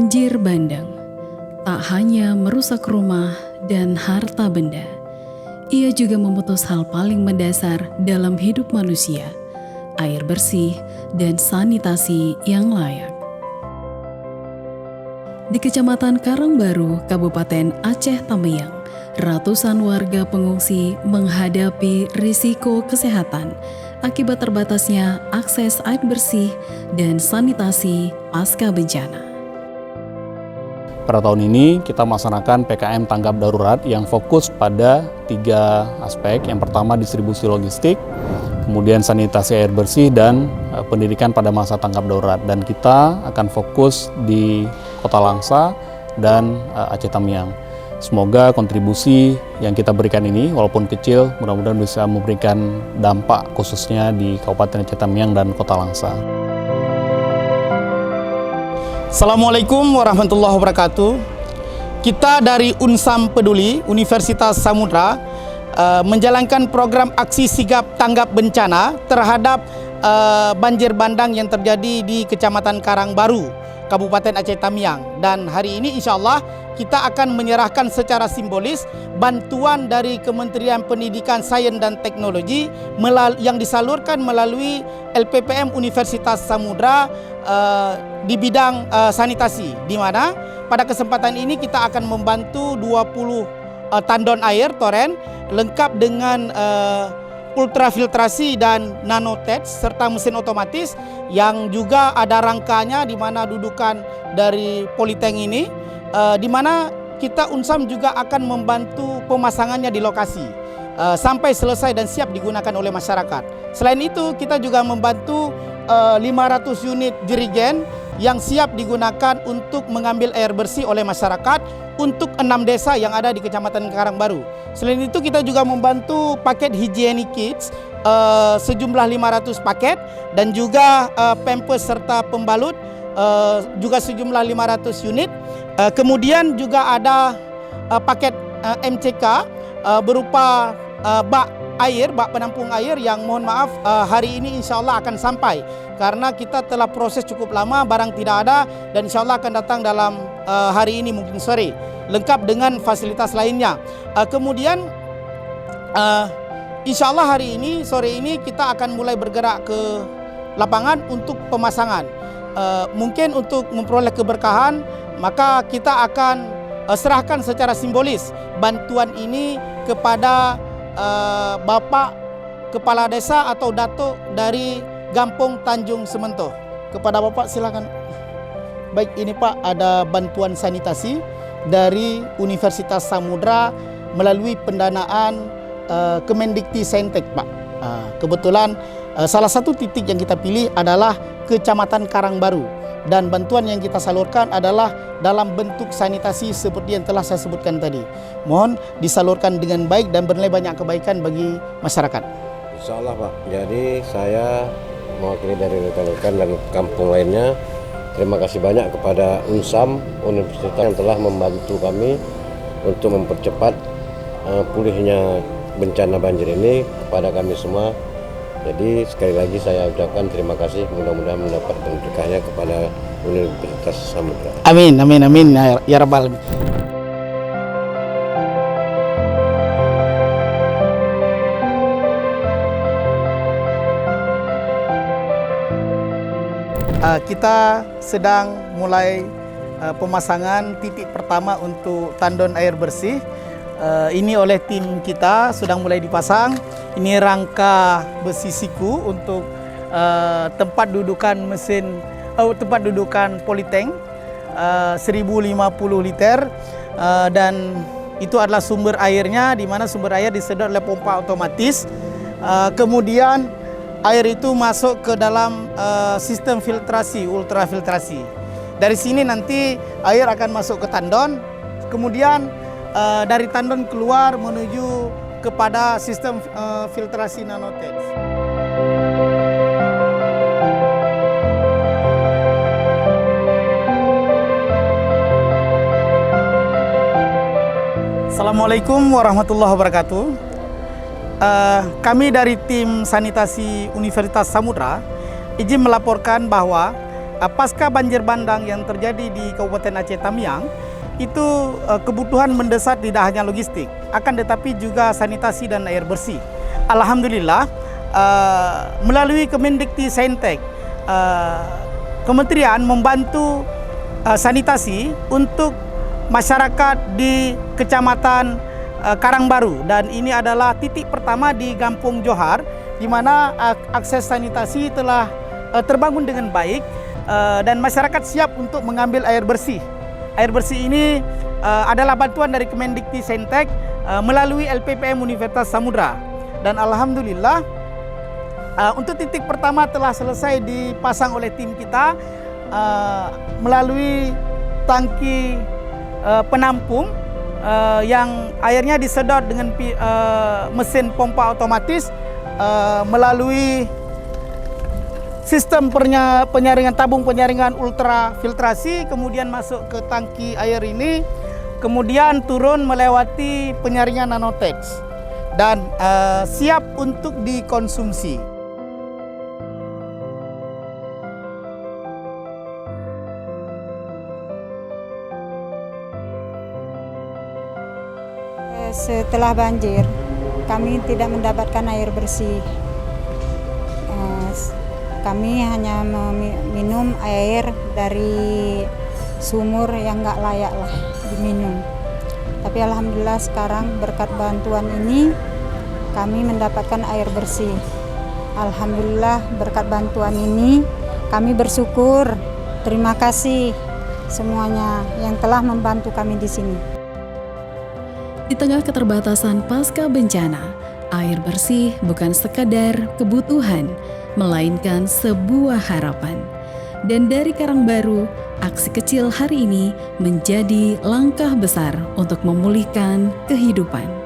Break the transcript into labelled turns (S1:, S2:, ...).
S1: Banjir bandang tak hanya merusak rumah dan harta benda, ia juga memutus hal paling mendasar dalam hidup manusia, air bersih dan sanitasi yang layak. Di Kecamatan Karangbaru, Kabupaten Aceh Tamiang, ratusan warga pengungsi menghadapi risiko kesehatan akibat terbatasnya akses air bersih dan sanitasi pasca bencana.
S2: Pada tahun ini kita melaksanakan PKM tanggap darurat yang fokus pada 3 aspek. Yang pertama distribusi logistik, kemudian sanitasi air bersih, dan pendidikan pada masa tanggap darurat. Dan kita akan fokus di Kota Langsa dan Aceh Tamiang. Semoga kontribusi yang kita berikan ini, walaupun kecil, mudah-mudahan bisa memberikan dampak khususnya di Kabupaten Aceh Tamiang dan Kota Langsa.
S3: Assalamualaikum warahmatullahi wabarakatuh. Kita dari Unsam Peduli Universitas Samudra menjalankan program aksi sigap tanggap bencana terhadap banjir bandang yang terjadi di Kecamatan Karangbaru, Kabupaten Aceh Tamiang. Dan hari ini insya Allah kita akan menyerahkan secara simbolis bantuan dari Kementerian Pendidikan, Sains dan Teknologi yang disalurkan melalui LPPM Universitas Samudra di bidang sanitasi, di mana pada kesempatan ini kita akan membantu 20 tandon air toren lengkap dengan ultrafiltrasi dan nanotex serta mesin otomatis yang juga ada rangkanya, di mana dudukan dari politank ini, di mana kita Unsam juga akan membantu pemasangannya di lokasi sampai selesai dan siap digunakan oleh masyarakat. Selain itu kita juga membantu 500 unit jerigen yang siap digunakan untuk mengambil air bersih oleh masyarakat untuk 6 desa yang ada di Kecamatan Karangbaru. Selain itu kita juga membantu paket hygienic kits sejumlah 500 paket, dan juga pampers serta pembalut juga sejumlah 500 unit. Kemudian juga ada paket MCK berupa bak penampung air yang mohon maaf hari ini insya Allah akan sampai, karena kita telah proses cukup lama, barang tidak ada, dan insya Allah akan datang dalam hari ini mungkin sore, lengkap dengan fasilitas lainnya. Kemudian insya Allah hari ini sore ini kita akan mulai bergerak ke lapangan untuk pemasangan. Mungkin untuk memperoleh keberkahan, maka kita akan serahkan secara simbolis bantuan ini kepada Bapak Kepala Desa atau Datuk dari Gampong Tanjung Sementoh. Kepada Bapak silakan. Baik, ini Pak, ada bantuan sanitasi dari Universitas Samudra melalui pendanaan Kemendikti Saintek, Pak. Kebetulan salah satu titik yang kita pilih adalah Kecamatan Karangbaru, dan bantuan yang kita salurkan adalah dalam bentuk sanitasi seperti yang telah saya sebutkan tadi. Mohon disalurkan dengan baik dan bernilai banyak kebaikan bagi masyarakat.
S4: Insya Allah Pak. Jadi saya mewakili dari rekan-rekan dan kampung lainnya, terima kasih banyak kepada Unsam Universitas yang telah membantu kami untuk mempercepat pulihnya bencana banjir ini kepada kami semua. Jadi sekali lagi saya ucapkan terima kasih, mudah-mudahan mendapat berkahnya kepada Universitas Samudra.
S3: Amin, amin, amin ya Rabbal Alamin. Kita sedang mulai pemasangan titik pertama untuk tandon air bersih. Ini oleh tim kita sedang mulai dipasang. Ini rangka besi siku untuk tempat dudukan mesin, tempat dudukan politank 1050 liter, dan itu adalah sumber airnya, di mana sumber air disedot oleh pompa otomatis. Kemudian air itu masuk ke dalam sistem filtrasi, ultrafiltrasi. Dari sini nanti air akan masuk ke tandon, kemudian dari tandon keluar menuju kepada sistem filtrasi nanotex. Assalamualaikum warahmatullahi wabarakatuh. Kami dari tim sanitasi Universitas Samudra izin melaporkan bahwa pasca banjir bandang yang terjadi di Kabupaten Aceh Tamiang, itu kebutuhan mendesak tidak hanya logistik, akan tetapi juga sanitasi dan air bersih. Alhamdulillah, melalui Kemendikti-Saintek, Kementerian membantu sanitasi untuk masyarakat di Kecamatan Karangbaru, dan ini adalah titik pertama di Kampung Johar, di mana akses sanitasi telah terbangun dengan baik dan masyarakat siap untuk mengambil air bersih. Air bersih ini adalah bantuan dari Kemendikti-Saintek melalui LPPM Universitas Samudra, dan alhamdulillah untuk titik pertama telah selesai dipasang oleh tim kita melalui tangki penampung yang airnya disedot dengan mesin pompa otomatis melalui sistem penyaringan tabung penyaringan ultrafiltrasi, kemudian masuk ke tangki air ini, kemudian turun melewati penyaringan nanotex dan siap untuk dikonsumsi.
S5: Setelah banjir, kami tidak mendapatkan air bersih. Kami hanya minum air dari sumur yang nggak layak lah diminum. Tapi alhamdulillah sekarang berkat bantuan ini kami mendapatkan air bersih. Alhamdulillah berkat bantuan ini kami bersyukur. Terima kasih semuanya yang telah membantu kami di sini.
S1: Di tengah keterbatasan pasca bencana, air bersih bukan sekadar kebutuhan, melainkan sebuah harapan. Dan dari Karangbaru, aksi kecil hari ini menjadi langkah besar untuk memulihkan kehidupan.